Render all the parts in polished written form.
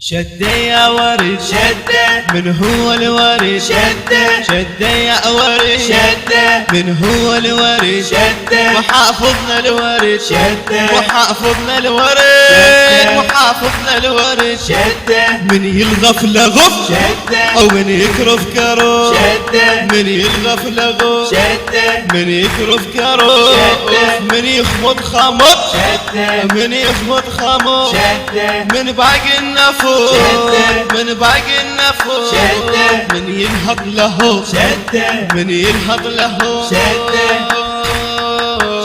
شده يا ورد شده من هو الورد شده شده يا ورد شده من هو الورد شده وحافظنا الورد شده وحافظنا الورد شده وحافظنا الورد شده من يلغف لغف شده او من يكرف كروف شده من يلغف لغف شده من يكرف كروف شده من يخبط خمر شده من يخبط خمر شده من باقي النفوس شده من باقي النفوس شده من ينهض له شده من ينهض له شده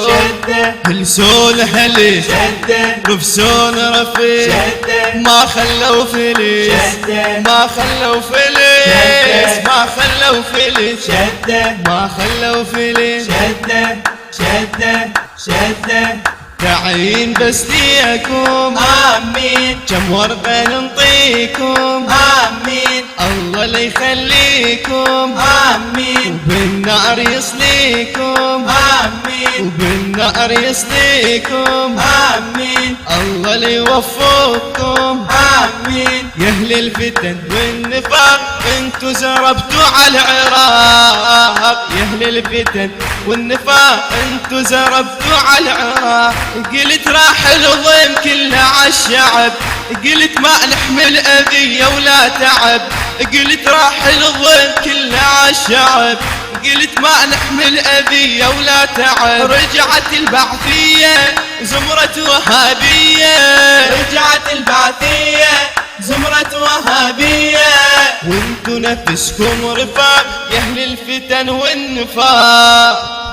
شده هلسون هلي شده رفسون رفيق شده ما خلوا فلس شده ما خلوا فلس شده ما خلوا فلس شده ما خلوا فلس شده شده شده تعين بس ليكم آمين كم ورقة ننطيكم آمين الله لا يخليكم آمين وبالنار يصليكم آمين وبالنار يصليكم آمين الله لا يوفقكم آمين يا اهل الفتن والنفاق انتو زربتوا على العراق يا اهل الفتن والنفاق انتو زربتوا على العراق قلت راح الظلم كله عالشعب قلت ما نحمل اذية ولا تعب قلت راح الظلم كله عالشعب قلت ما نحمل اذية ولا تعب رجعت البعثية زمرة وهابية رجعت البعثية زمرة وهابية وانتو نفسكم رفاق يا اهل الفتن والنفاق